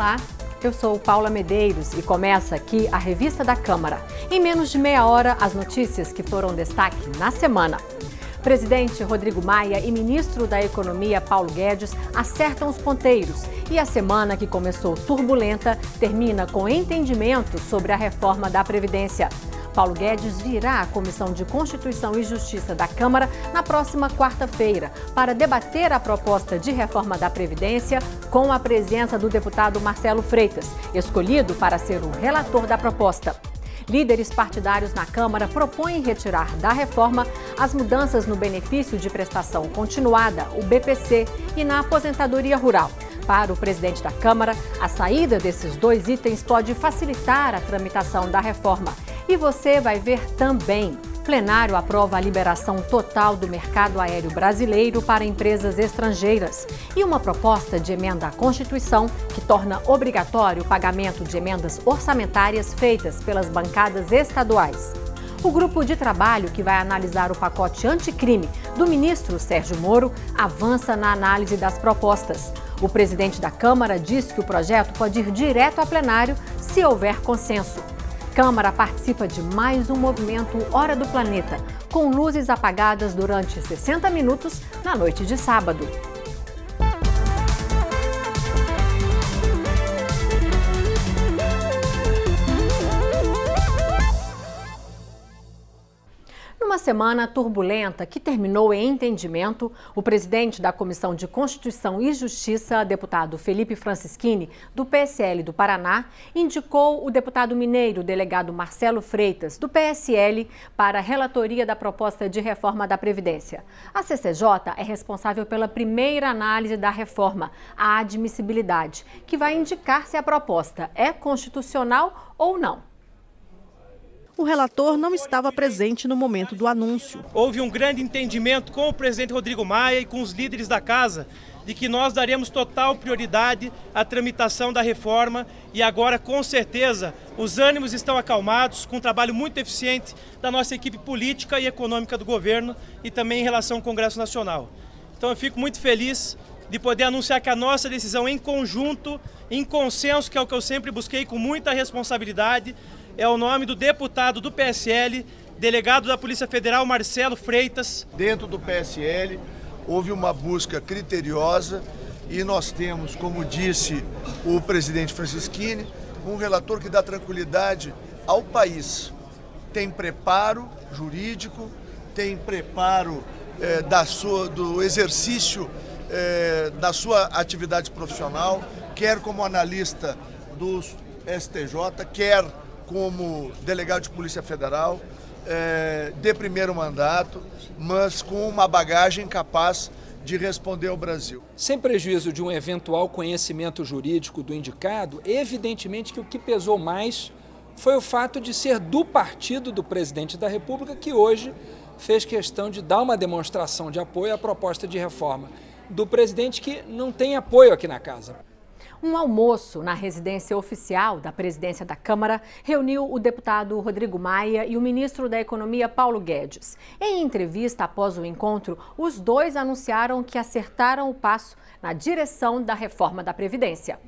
Olá, eu sou Paula Medeiros e começa aqui a Revista da Câmara. Em menos de meia hora, as notícias que foram destaque na semana. Presidente Rodrigo Maia e ministro da Economia Paulo Guedes acertam os ponteiros e a semana que começou turbulenta termina com entendimento sobre a reforma da Previdência. Paulo Guedes virá à Comissão de Constituição e Justiça da Câmara na próxima quarta-feira para debater a proposta de reforma da Previdência com a presença do deputado Marcelo Freitas, escolhido para ser o relator da proposta. Líderes partidários na Câmara propõem retirar da reforma as mudanças no benefício de prestação continuada, o BPC, e na aposentadoria rural. Para o presidente da Câmara, a saída desses dois itens pode facilitar a tramitação da reforma. E você vai ver também. Plenário aprova a liberação total do mercado aéreo brasileiro para empresas estrangeiras e uma proposta de emenda à Constituição que torna obrigatório o pagamento de emendas orçamentárias feitas pelas bancadas estaduais. O grupo de trabalho que vai analisar o pacote anticrime do ministro Sérgio Moro avança na análise das propostas. O presidente da Câmara diz que o projeto pode ir direto a plenário se houver consenso. Câmara participa de mais um movimento Hora do Planeta, com luzes apagadas durante 60 minutos na noite de sábado. Numa semana turbulenta que terminou em entendimento, o presidente da Comissão de Constituição e Justiça, deputado Felipe Francischini, do PSL do Paraná, indicou o deputado mineiro, delegado Marcelo Freitas, do PSL, para a relatoria da proposta de reforma da Previdência. A CCJ é responsável pela primeira análise da reforma, a admissibilidade, que vai indicar se a proposta é constitucional ou não. O relator não estava presente no momento do anúncio. Houve um grande entendimento com o presidente Rodrigo Maia e com os líderes da casa de que nós daremos total prioridade à tramitação da reforma e agora, com certeza, os ânimos estão acalmados com um trabalho muito eficiente da nossa equipe política e econômica do governo e também em relação ao Congresso Nacional. Então eu fico muito feliz de poder anunciar que a nossa decisão em conjunto, em consenso, que é o que eu sempre busquei com muita responsabilidade, é o nome do deputado do PSL, delegado da Polícia Federal, Marcelo Freitas. Dentro do PSL houve uma busca criteriosa e nós temos, como disse o presidente Francischini, um relator que dá tranquilidade ao país. Tem preparo jurídico, tem preparo do exercício da sua atividade profissional, quer como analista do STJ, quer como delegado de Polícia Federal, de primeiro mandato, mas com uma bagagem capaz de responder ao Brasil. Sem prejuízo de um eventual conhecimento jurídico do indicado, evidentemente que o que pesou mais foi o fato de ser do partido do presidente da República que hoje fez questão de dar uma demonstração de apoio à proposta de reforma do presidente que não tem apoio aqui na casa. Um almoço na residência oficial da presidência da Câmara reuniu o deputado Rodrigo Maia e o ministro da Economia Paulo Guedes. Em entrevista após o encontro, os dois anunciaram que acertaram o passo na direção da reforma da Previdência.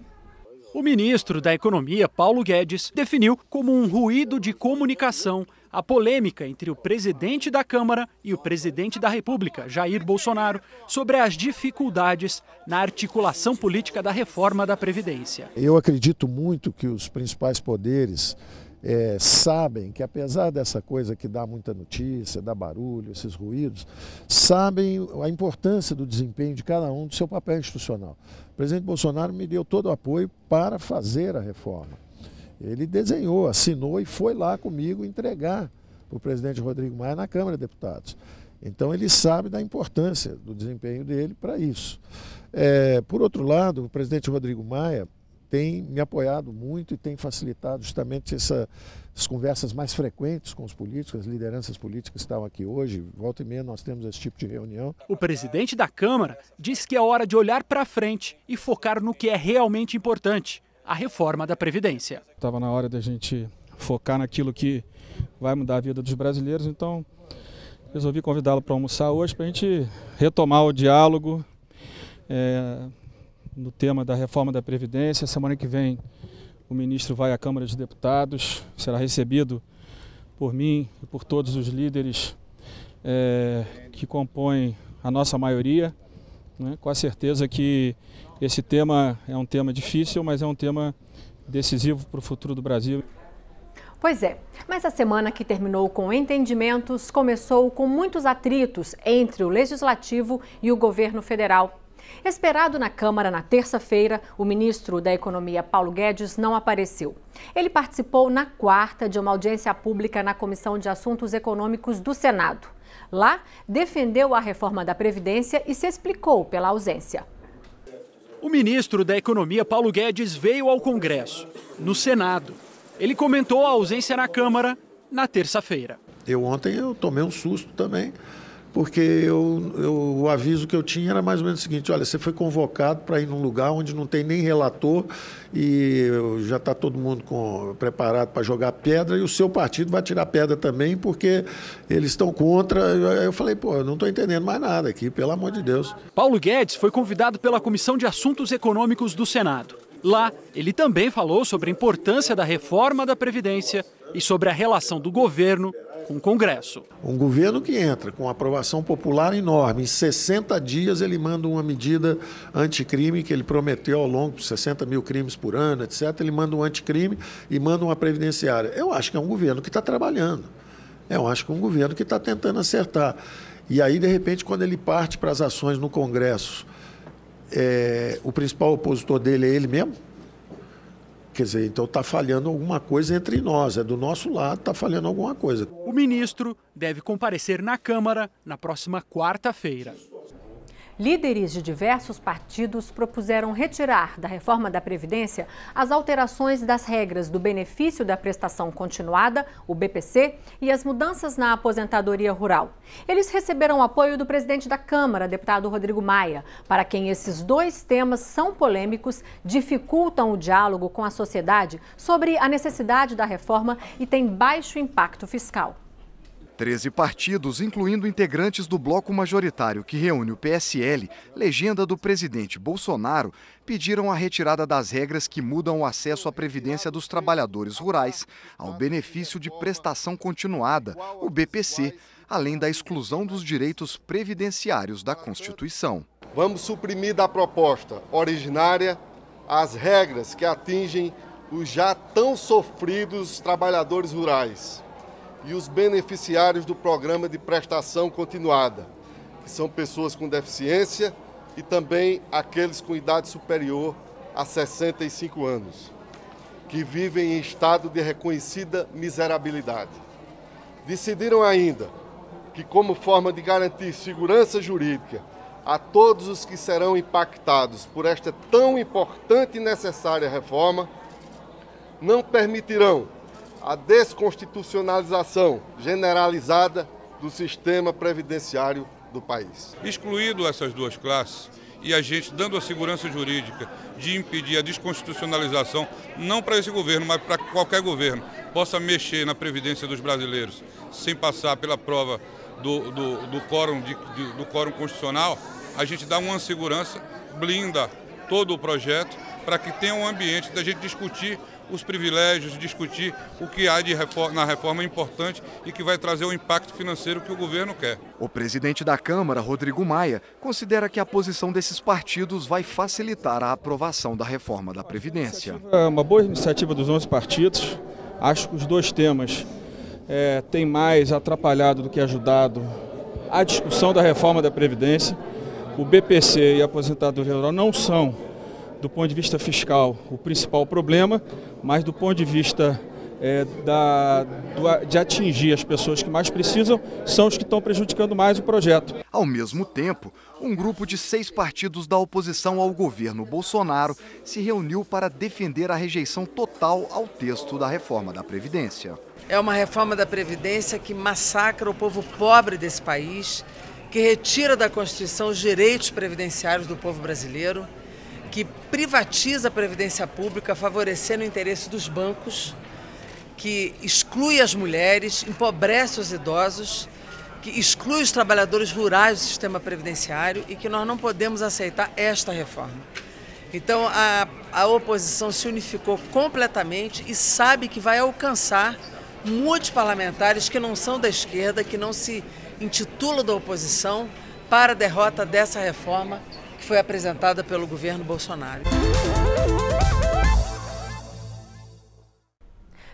O ministro da Economia, Paulo Guedes, definiu como um ruído de comunicação a polêmica entre o presidente da Câmara e o presidente da República, Jair Bolsonaro, sobre as dificuldades na articulação política da reforma da Previdência. Eu acredito muito que os principais poderes sabem que, apesar dessa coisa que dá muita notícia, dá barulho, esses ruídos, sabem a importância do desempenho de cada um do seu papel institucional. O presidente Bolsonaro me deu todo o apoio para fazer a reforma. Ele desenhou, assinou e foi lá comigo entregar para o presidente Rodrigo Maia na Câmara de Deputados. Então ele sabe da importância do desempenho dele para isso. Por outro lado, o presidente Rodrigo Maia tem me apoiado muito e tem facilitado justamente essas conversas mais frequentes com os políticos, as lideranças políticas que estão aqui hoje. Volta e meia nós temos esse tipo de reunião. O presidente da Câmara diz que é hora de olhar para frente e focar no que é realmente importante: a reforma da Previdência. Estava na hora da gente focar naquilo que vai mudar a vida dos brasileiros, então resolvi convidá-lo para almoçar hoje para a gente retomar o diálogo, no tema da reforma da Previdência. Semana que vem o ministro vai à Câmara dos Deputados, será recebido por mim e por todos os líderes que compõem a nossa maioria, né? Com a certeza que esse tema é um tema difícil, mas é um tema decisivo para o futuro do Brasil. Pois é, mas a semana que terminou com entendimentos começou com muitos atritos entre o Legislativo e o governo federal. Esperado na Câmara na terça-feira, o ministro da Economia, Paulo Guedes, não apareceu. Ele participou na quarta de uma audiência pública na Comissão de Assuntos Econômicos do Senado. Lá, defendeu a reforma da Previdência e se explicou pela ausência. O ministro da Economia, Paulo Guedes, veio ao Congresso, no Senado. Ele comentou a ausência na Câmara na terça-feira. Ontem eu tomei um susto também, porque o aviso que eu tinha era mais ou menos o seguinte: olha, você foi convocado para ir num lugar onde não tem nem relator e já está todo mundo preparado para jogar pedra e o seu partido vai tirar pedra também porque eles estão contra. Eu falei, eu não estou entendendo mais nada aqui, pelo amor de Deus. Paulo Guedes foi convidado pela Comissão de Assuntos Econômicos do Senado. Lá, ele também falou sobre a importância da reforma da Previdência e sobre a relação do governo com o Congresso. Um governo que entra com aprovação popular enorme, em 60 dias ele manda uma medida anticrime que ele prometeu ao longo de 60 mil crimes por ano, etc. Ele manda um anticrime e manda uma previdenciária. Eu acho que é um governo que está trabalhando. Eu acho que é um governo que está tentando acertar. E aí, de repente, quando ele parte para as ações no Congresso, o principal opositor dele é ele mesmo? Quer dizer, então está falhando alguma coisa entre nós, do nosso lado está falhando alguma coisa. O ministro deve comparecer na Câmara na próxima quarta-feira. Líderes de diversos partidos propuseram retirar da reforma da Previdência as alterações das regras do benefício da prestação continuada, o BPC, e as mudanças na aposentadoria rural. Eles receberam o apoio do presidente da Câmara, deputado Rodrigo Maia, para quem esses dois temas são polêmicos, dificultam o diálogo com a sociedade sobre a necessidade da reforma e têm baixo impacto fiscal. 13 partidos, incluindo integrantes do bloco majoritário que reúne o PSL, legenda do presidente Bolsonaro, pediram a retirada das regras que mudam o acesso à previdência dos trabalhadores rurais ao benefício de prestação continuada, o BPC, além da exclusão dos direitos previdenciários da Constituição. Vamos suprimir da proposta originária as regras que atingem os já tão sofridos trabalhadores rurais e os beneficiários do programa de prestação continuada, que são pessoas com deficiência e também aqueles com idade superior a 65 anos, que vivem em estado de reconhecida miserabilidade. Decidiram ainda que, como forma de garantir segurança jurídica a todos os que serão impactados por esta tão importante e necessária reforma, não permitirão a desconstitucionalização generalizada do sistema previdenciário do país. Excluído essas duas classes e a gente dando a segurança jurídica de impedir a desconstitucionalização, não para esse governo, mas para qualquer governo, possa mexer na previdência dos brasileiros sem passar pela prova do quórum constitucional, a gente dá uma segurança, blinda todo o projeto para que tenha um ambiente da gente discutir os privilégios, discutir o que há na reforma importante e que vai trazer o impacto financeiro que o governo quer. O presidente da Câmara, Rodrigo Maia, considera que a posição desses partidos vai facilitar a aprovação da reforma da Previdência. É uma boa iniciativa dos 11 partidos. Acho que os dois temas têm mais atrapalhado do que ajudado a discussão da reforma da Previdência. O BPC e a aposentadoria rural não são, do ponto de vista fiscal, o principal problema, mas do ponto de vista de atingir as pessoas que mais precisam, são os que estão prejudicando mais o projeto. Ao mesmo tempo, um grupo de 6 partidos da oposição ao governo Bolsonaro se reuniu para defender a rejeição total ao texto da reforma da Previdência. É uma reforma da Previdência que massacra o povo pobre desse país, que retira da Constituição os direitos previdenciários do povo brasileiro, que privatiza a previdência pública, favorecendo o interesse dos bancos, que exclui as mulheres, empobrece os idosos, que exclui os trabalhadores rurais do sistema previdenciário e que nós não podemos aceitar esta reforma. Então a oposição se unificou completamente e sabe que vai alcançar muitos parlamentares que não são da esquerda, que não se intitulam da oposição, para a derrota dessa reforma que foi apresentada pelo governo Bolsonaro.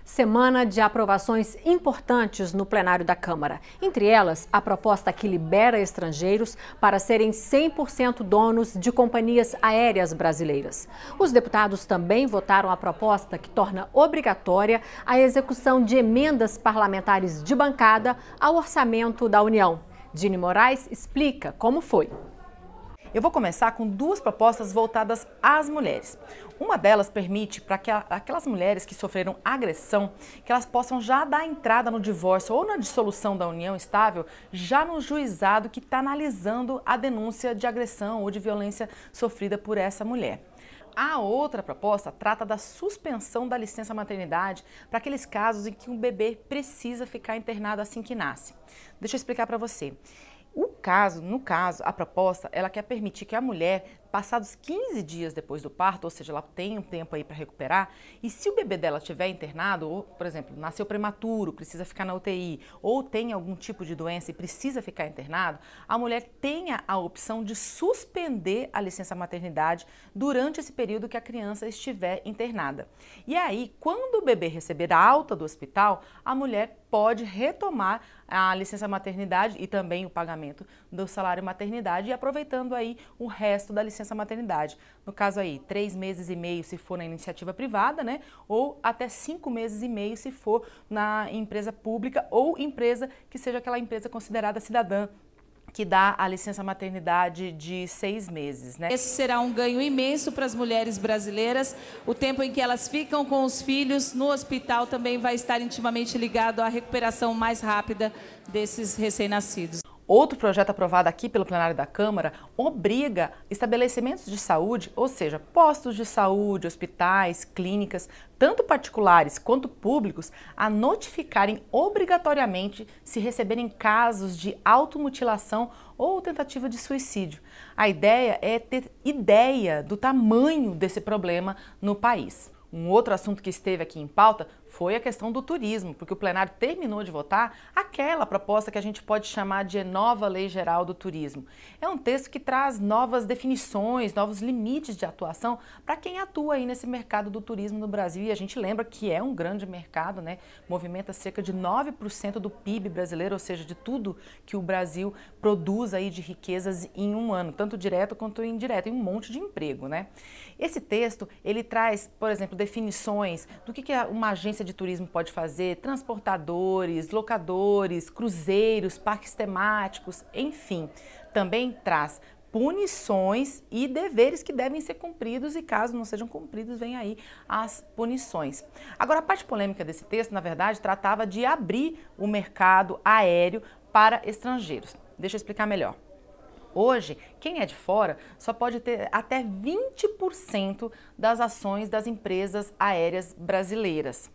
Semana de aprovações importantes no plenário da Câmara. Entre elas, a proposta que libera estrangeiros para serem 100% donos de companhias aéreas brasileiras. Os deputados também votaram a proposta que torna obrigatória a execução de emendas parlamentares de bancada ao orçamento da União. Dini Moraes explica como foi. Eu vou começar com duas propostas voltadas às mulheres. Uma delas permite para que aquelas mulheres que sofreram agressão, que elas possam já dar entrada no divórcio ou na dissolução da união estável, já no juizado que está analisando a denúncia de agressão ou de violência sofrida por essa mulher. A outra proposta trata da suspensão da licença maternidade para aqueles casos em que um bebê precisa ficar internado assim que nasce. Deixa eu explicar para você. No caso, a proposta, ela quer permitir que a mulher, passados 15 dias depois do parto, ou seja, ela tem um tempo aí para recuperar, e se o bebê dela estiver internado, ou, por exemplo, nasceu prematuro, precisa ficar na UTI, ou tem algum tipo de doença e precisa ficar internado, a mulher tenha a opção de suspender a licença maternidade durante esse período que a criança estiver internada. E aí, quando o bebê receber a alta do hospital, a mulher pode retomar a licença maternidade e também o pagamento do salário maternidade e aproveitando aí o resto da licença maternidade. No caso aí, 3 meses e meio se for na iniciativa privada, né? Ou até 5 meses e meio se for na empresa pública ou empresa que seja aquela empresa considerada cidadã, que dá a licença maternidade de 6 meses, né? Esse será um ganho imenso para as mulheres brasileiras. O tempo em que elas ficam com os filhos no hospital também vai estar intimamente ligado à recuperação mais rápida desses recém-nascidos. Outro projeto aprovado aqui pelo plenário da Câmara obriga estabelecimentos de saúde, ou seja, postos de saúde, hospitais, clínicas, tanto particulares quanto públicos, a notificarem obrigatoriamente se receberem casos de automutilação ou tentativa de suicídio. A ideia é ter ideia do tamanho desse problema no país. Um outro assunto que esteve aqui em pauta foi a questão do turismo, porque o plenário terminou de votar aquela proposta que a gente pode chamar de nova Lei Geral do Turismo. É um texto que traz novas definições, novos limites de atuação para quem atua aí nesse mercado do turismo no Brasil. E a gente lembra que é um grande mercado, né? Movimenta cerca de 9% do PIB brasileiro, ou seja, de tudo que o Brasil produz aí de riquezas em um ano, tanto direto quanto indireto, e um monte de emprego, né? Esse texto, ele traz, por exemplo, definições do que uma agência de turismo pode fazer, transportadores, locadores, cruzeiros, parques temáticos, enfim. Também traz punições e deveres que devem ser cumpridos e caso não sejam cumpridos, vem aí as punições. Agora, a parte polêmica desse texto, na verdade, tratava de abrir o mercado aéreo para estrangeiros. Deixa eu explicar melhor. Hoje, quem é de fora só pode ter até 20% das ações das empresas aéreas brasileiras,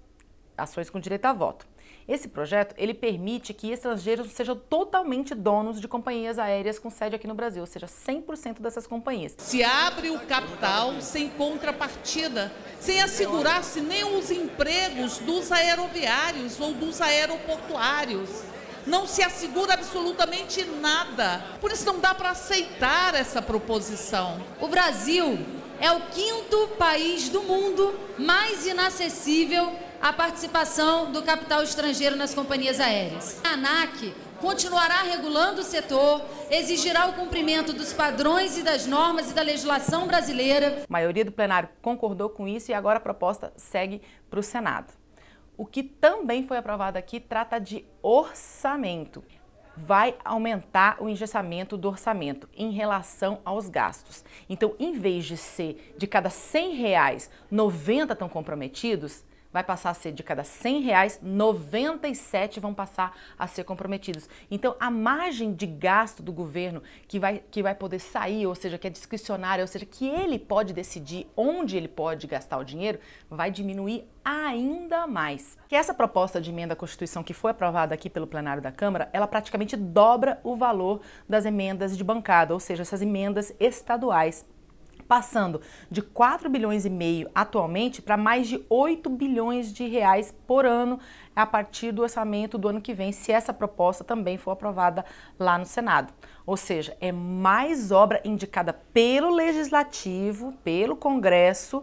ações com direito a voto. Esse projeto, ele permite que estrangeiros sejam totalmente donos de companhias aéreas com sede aqui no Brasil, ou seja, 100% dessas companhias. Se abre o capital sem contrapartida, sem assegurar-se nem os empregos dos aeroviários ou dos aeroportuários. Não se assegura absolutamente nada. Por isso não dá para aceitar essa proposição. O Brasil é o 5º país do mundo mais inacessível à participação do capital estrangeiro nas companhias aéreas. A ANAC continuará regulando o setor, exigirá o cumprimento dos padrões e das normas e da legislação brasileira. A maioria do plenário concordou com isso e agora a proposta segue para o Senado. O que também foi aprovado aqui trata de orçamento. Vai aumentar o engessamento do orçamento em relação aos gastos. Então, em vez de ser de cada R$100, 90 estão comprometidos, vai passar a ser de cada R$100, 97 vão passar a ser comprometidos. Então, a margem de gasto do governo que vai poder sair, ou seja, que é discricionária, ou seja, que ele pode decidir onde ele pode gastar o dinheiro, vai diminuir ainda mais. Que essa proposta de emenda à Constituição que foi aprovada aqui pelo plenário da Câmara, ela praticamente dobra o valor das emendas de bancada, ou seja, essas emendas estaduais. passando de 4,5 bilhões atualmente para mais de 8 bilhões de reais por ano a partir do orçamento do ano que vem, se essa proposta também for aprovada lá no Senado. Ou seja, é mais obra indicada pelo Legislativo, pelo Congresso,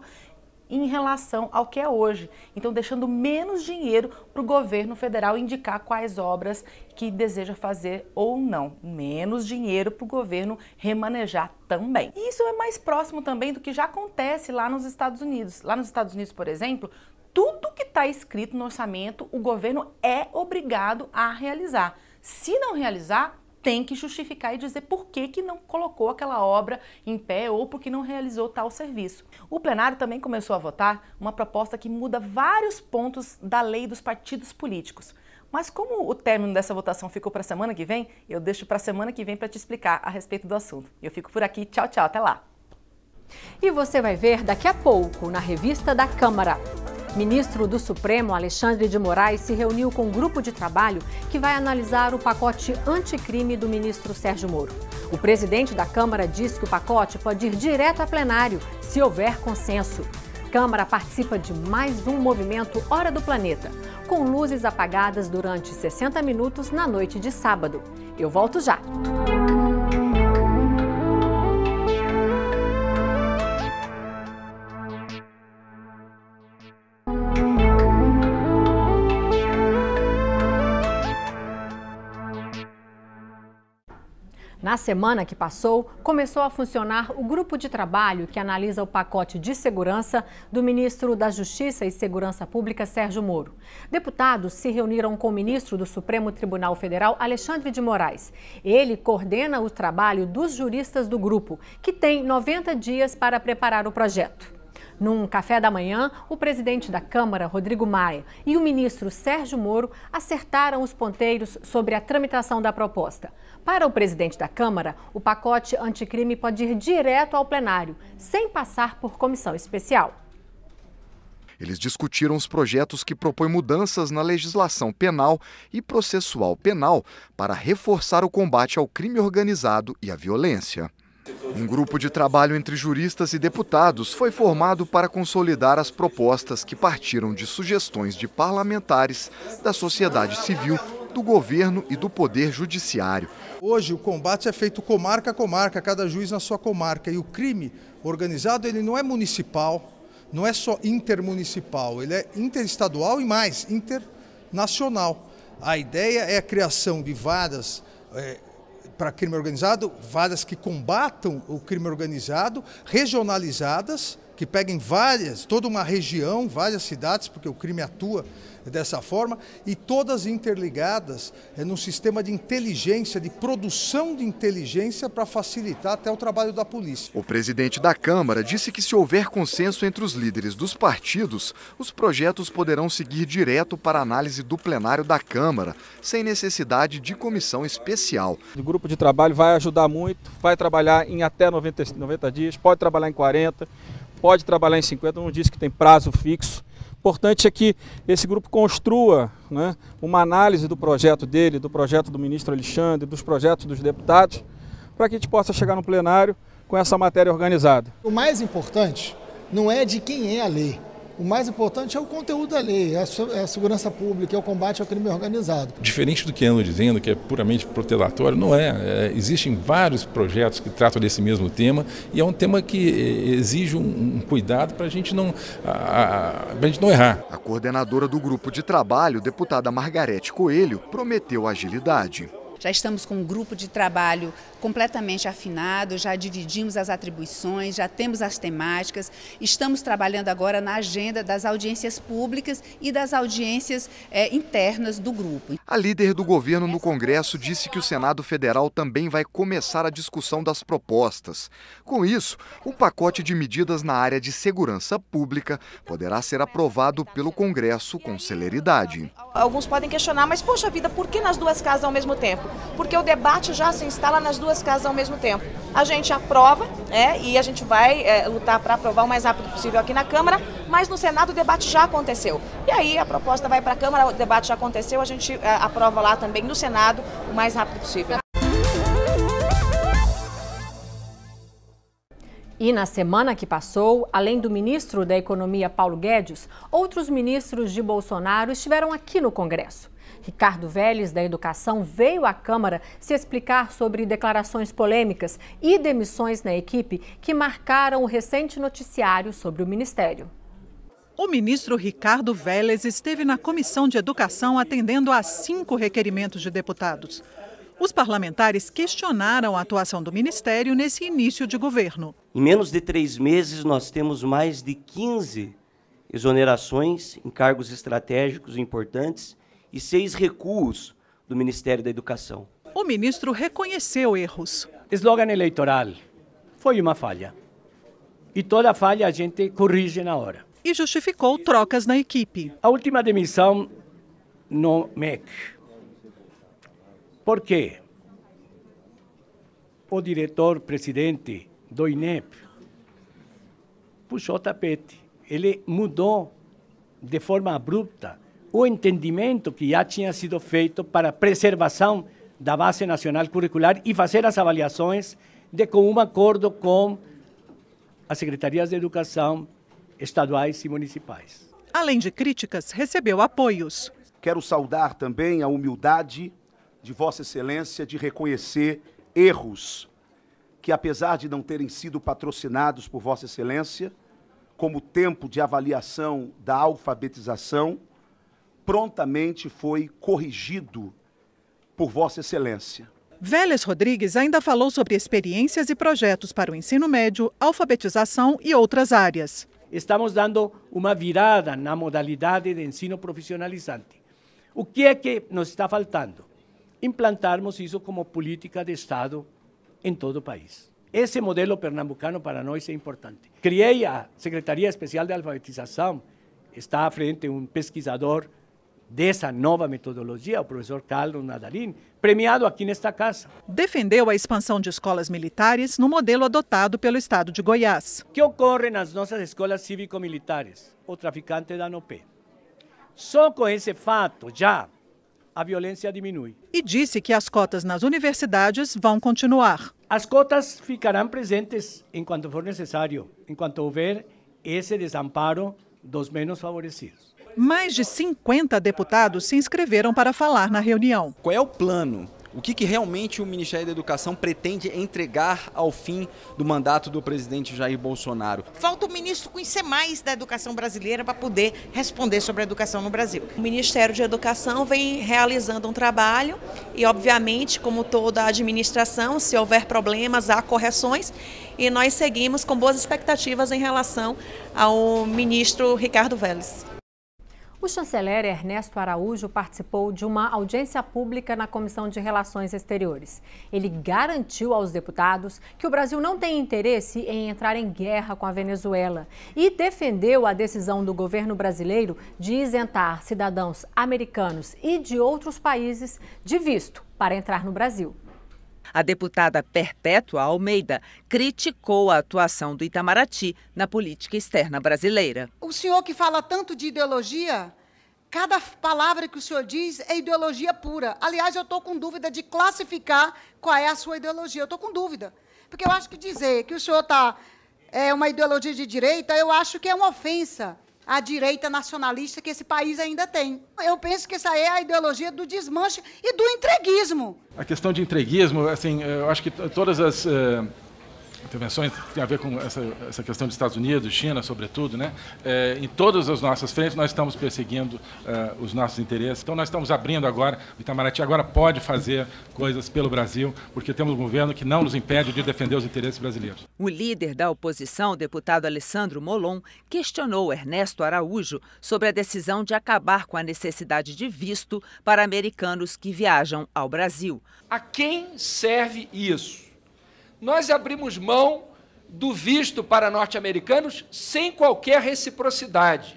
em relação ao que é hoje. Então, deixando menos dinheiro para o governo federal indicar quais obras que deseja fazer ou não. Menos dinheiro para o governo remanejar também. E isso é mais próximo também do que já acontece lá nos Estados Unidos. Lá nos Estados Unidos, por exemplo, tudo que está escrito no orçamento, o governo é obrigado a realizar. Se não realizar, tem que justificar e dizer por que não colocou aquela obra em pé ou por que não realizou tal serviço. O plenário também começou a votar uma proposta que muda vários pontos da lei dos partidos políticos. Mas como o término dessa votação ficou para a semana que vem, eu deixo para a semana que vem para te explicar a respeito do assunto. Eu fico por aqui. Tchau, tchau. Até lá. E você vai ver daqui a pouco na revista da Câmara. Ministro do Supremo, Alexandre de Moraes, se reuniu com um grupo de trabalho que vai analisar o pacote anticrime do ministro Sérgio Moro. O presidente da Câmara diz que o pacote pode ir direto a plenário, se houver consenso. Câmara participa de mais um movimento Hora do Planeta, com luzes apagadas durante 60 minutos na noite de sábado. Eu volto já. Na semana que passou, começou a funcionar o grupo de trabalho que analisa o pacote de segurança do ministro da Justiça e Segurança Pública, Sérgio Moro. Deputados se reuniram com o ministro do Supremo Tribunal Federal, Alexandre de Moraes. Ele coordena o trabalho dos juristas do grupo, que tem 90 dias para preparar o projeto. Num café da manhã, o presidente da Câmara, Rodrigo Maia, e o ministro Sérgio Moro acertaram os ponteiros sobre a tramitação da proposta. Para o presidente da Câmara, o pacote anticrime pode ir direto ao plenário, sem passar por comissão especial. Eles discutiram os projetos que propõem mudanças na legislação penal e processual penal para reforçar o combate ao crime organizado e à violência. Um grupo de trabalho entre juristas e deputados foi formado para consolidar as propostas que partiram de sugestões de parlamentares, da sociedade civil, do governo e do poder judiciário. Hoje o combate é feito comarca a comarca, cada juiz na sua comarca. E o crime organizado ele não é municipal, não é só intermunicipal, ele é interestadual e mais, internacional. A ideia é a criação de varas para crime organizado, varas que combatam o crime organizado, regionalizadas, que peguem toda uma região, várias cidades, porque o crime atua dessa forma, e todas interligadas num sistema de inteligência, de produção de inteligência para facilitar até o trabalho da polícia. O presidente da Câmara disse que se houver consenso entre os líderes dos partidos, os projetos poderão seguir direto para análise do plenário da Câmara, sem necessidade de comissão especial. O grupo de trabalho vai ajudar muito, vai trabalhar em até 90 dias, pode trabalhar em 40, pode trabalhar em 50, não disse que tem prazo fixo. O importante é que esse grupo construa, uma análise do projeto dele, do projeto do ministro Alexandre, dos projetos dos deputados, para que a gente possa chegar no plenário com essa matéria organizada. O mais importante não é de quem é a lei. O mais importante é o conteúdo da lei, é a segurança pública, é o combate ao crime organizado. Diferente do que andam dizendo, que é puramente protelatório, não é. Existem vários projetos que tratam desse mesmo tema e é um tema que exige um cuidado para a gente não errar. A coordenadora do grupo de trabalho, deputada Margarete Coelho, prometeu agilidade. Já estamos com um grupo de trabalho completamente afinado, já dividimos as atribuições, já temos as temáticas, estamos trabalhando agora na agenda das audiências públicas e das audiências internas do grupo. A líder do governo no Congresso disse que o Senado Federal também vai começar a discussão das propostas. Com isso, o pacote de medidas na área de segurança pública poderá ser aprovado pelo Congresso com celeridade. Alguns podem questionar, mas poxa vida, por que nas duas casas ao mesmo tempo? Porque o debate já se instala nas duas casas ao mesmo tempo. A gente aprova, e a gente vai lutar para aprovar o mais rápido possível aqui na Câmara, mas no Senado o debate já aconteceu. E aí a proposta vai para a Câmara, o debate já aconteceu, a gente aprova lá também no Senado o mais rápido possível. E na semana que passou, além do ministro da Economia, Paulo Guedes, outros ministros de Bolsonaro estiveram aqui no Congresso. Ricardo Vélez, da Educação, veio à Câmara se explicar sobre declarações polêmicas e demissões na equipe que marcaram o recente noticiário sobre o Ministério. O ministro Ricardo Vélez esteve na Comissão de Educação atendendo a 5 requerimentos de deputados. Os parlamentares questionaram a atuação do Ministério nesse início de governo. Em menos de 3 meses, nós temos mais de 15 exonerações em cargos estratégicos importantes e 6 recuos do Ministério da Educação. O ministro reconheceu erros. Slogan eleitoral foi uma falha. E toda falha a gente corrige na hora. E justificou trocas na equipe. A última demissão no MEC. Por quê? O diretor-presidente do INEP puxou o tapete. Ele mudou de forma abrupta o entendimento que já tinha sido feito para a preservação da base nacional curricular e fazer as avaliações de comum acordo com as secretarias de educação estaduais e municipais. Além de críticas, recebeu apoios. Quero saudar também a humildade de Vossa Excelência de reconhecer erros que, apesar de não terem sido patrocinados por Vossa Excelência, como o tempo de avaliação da alfabetização, prontamente foi corrigido por Vossa Excelência. Vélez Rodrigues ainda falou sobre experiências e projetos para o ensino médio, alfabetização e outras áreas. Estamos dando uma virada na modalidade de ensino profissionalizante. O que é que nos está faltando? Implantarmos isso como política de Estado em todo o país. Esse modelo pernambucano para nós é importante. Criei a Secretaria Especial de Alfabetização, está à frente um pesquisador dessa nova metodologia, o professor Carlos Nadarim, premiado aqui nesta casa. Defendeu a expansão de escolas militares no modelo adotado pelo estado de Goiás. O que ocorre nas nossas escolas cívico-militares? O traficante dá no pé. Só com esse fato, já, a violência diminui. E disse que as cotas nas universidades vão continuar. As cotas ficarão presentes enquanto for necessário, enquanto houver esse desamparo dos menos favorecidos. Mais de 50 deputados se inscreveram para falar na reunião. Qual é o plano? O que realmente o Ministério da Educação pretende entregar ao fim do mandato do presidente Jair Bolsonaro? Falta o ministro conhecer mais da educação brasileira para poder responder sobre a educação no Brasil. O Ministério de Educação vem realizando um trabalho e, obviamente, como toda a administração, se houver problemas, há correções. E nós seguimos com boas expectativas em relação ao ministro Ricardo Vélez. O chanceler Ernesto Araújo participou de uma audiência pública na Comissão de Relações Exteriores. Ele garantiu aos deputados que o Brasil não tem interesse em entrar em guerra com a Venezuela e defendeu a decisão do governo brasileiro de isentar cidadãos americanos e de outros países de visto para entrar no Brasil. A deputada Perpétua Almeida criticou a atuação do Itamaraty na política externa brasileira. O senhor que fala tanto de ideologia, cada palavra que o senhor diz é ideologia pura. Aliás, eu estou com dúvida de classificar qual é a sua ideologia. Eu estou com dúvida. Porque eu acho que dizer que o senhor é uma ideologia de direita, eu acho que é uma ofensa à direita nacionalista que esse país ainda tem. Eu penso que essa é a ideologia do desmanche e do entreguismo. A questão de entreguismo, assim, eu acho que todas as intervenções que têm a ver com essa questão dos Estados Unidos, China, sobretudo, né? Em todas as nossas frentes nós estamos perseguindo os nossos interesses. Então nós estamos abrindo agora, o Itamaraty agora pode fazer coisas pelo Brasil, porque temos um governo que não nos impede de defender os interesses brasileiros. O líder da oposição, o deputado Alessandro Molon, questionou Ernesto Araújo sobre a decisão de acabar com a necessidade de visto para americanos que viajam ao Brasil. A quem serve isso? Nós abrimos mão do visto para norte-americanos sem qualquer reciprocidade.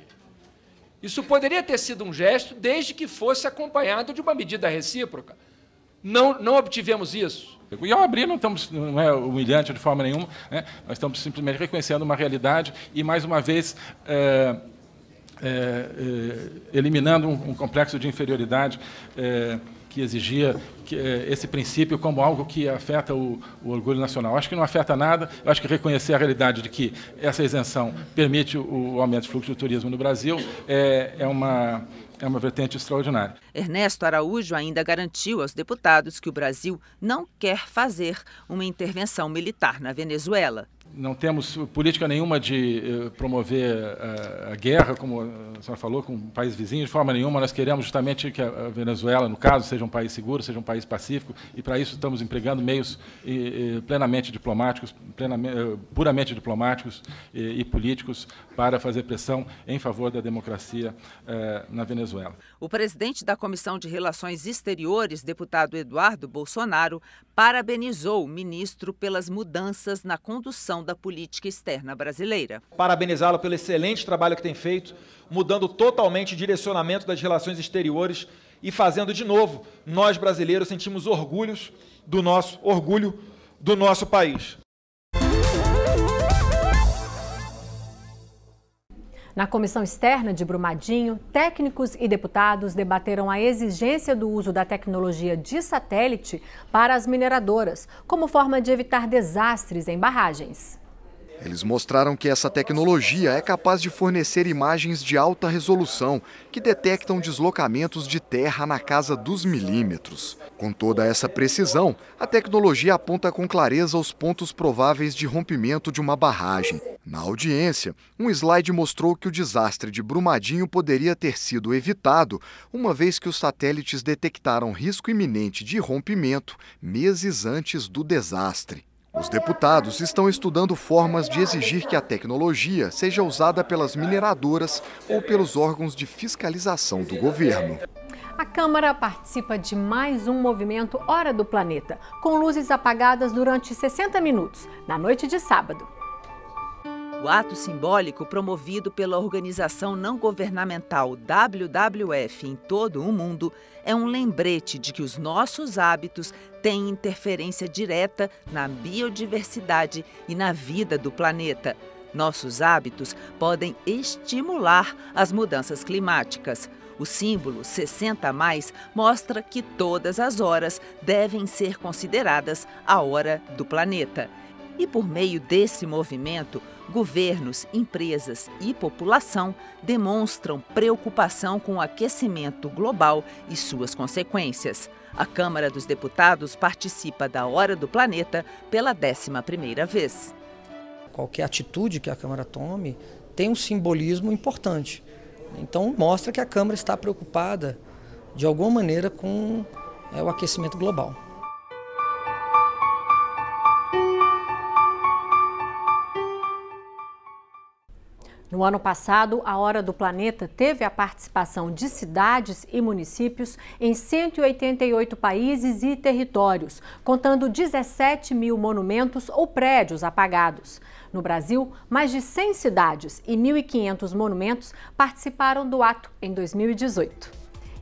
Isso poderia ter sido um gesto desde que fosse acompanhado de uma medida recíproca. Não obtivemos isso. E ao abrir não é humilhante de forma nenhuma, né? Nós estamos simplesmente reconhecendo uma realidade e, mais uma vez, eliminando um complexo de inferioridade que exigia esse princípio como algo que afeta o orgulho nacional. Acho que não afeta nada. Eu acho que reconhecer a realidade de que essa isenção permite o aumento do fluxo de turismo no Brasil é uma vertente extraordinária. Ernesto Araújo ainda garantiu aos deputados que o Brasil não quer fazer uma intervenção militar na Venezuela. Não temos política nenhuma de promover a guerra, como a senhora falou, com um país vizinho, de forma nenhuma. Nós queremos justamente que a Venezuela, no caso, seja um país seguro, seja um país pacífico, e para isso estamos empregando meios plenamente diplomáticos, puramente diplomáticos e políticos para fazer pressão em favor da democracia na Venezuela. O presidente da Comissão de Relações Exteriores, deputado Eduardo Bolsonaro, parabenizou o ministro pelas mudanças na condução da política externa brasileira. Parabenizá-lo pelo excelente trabalho que tem feito, mudando totalmente o direcionamento das relações exteriores e fazendo de novo, nós brasileiros sentimos orgulho do nosso país. Na Comissão Externa de Brumadinho, técnicos e deputados debateram a exigência do uso da tecnologia de satélite para as mineradoras, como forma de evitar desastres em barragens. Eles mostraram que essa tecnologia é capaz de fornecer imagens de alta resolução, que detectam deslocamentos de terra na casa dos milímetros. Com toda essa precisão, a tecnologia aponta com clareza os pontos prováveis de rompimento de uma barragem. Na audiência, um slide mostrou que o desastre de Brumadinho poderia ter sido evitado, uma vez que os satélites detectaram risco iminente de rompimento meses antes do desastre. Os deputados estão estudando formas de exigir que a tecnologia seja usada pelas mineradoras ou pelos órgãos de fiscalização do governo. A Câmara participa de mais um movimento Hora do Planeta, com luzes apagadas durante 60 minutos, na noite de sábado. O ato simbólico promovido pela organização não governamental WWF em todo o mundo é um lembrete de que os nossos hábitos têm interferência direta na biodiversidade e na vida do planeta. Nossos hábitos podem estimular as mudanças climáticas. O símbolo 60+ mostra que todas as horas devem ser consideradas a hora do planeta. E por meio desse movimento, governos, empresas e população demonstram preocupação com o aquecimento global e suas consequências. A Câmara dos Deputados participa da Hora do Planeta pela 11ª vez. Qualquer atitude que a Câmara tome tem um simbolismo importante. Então mostra que a Câmara está preocupada de alguma maneira com o aquecimento global. No ano passado, a Hora do Planeta teve a participação de cidades e municípios em 188 países e territórios, contando 17 mil monumentos ou prédios apagados. No Brasil, mais de 100 cidades e 1.500 monumentos participaram do ato em 2018.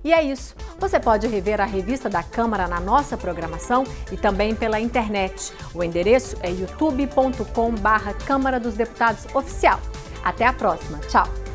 E é isso. Você pode rever a revista da Câmara na nossa programação e também pela internet. O endereço é youtube.com/Câmara dos Deputados Oficial. Até a próxima. Tchau!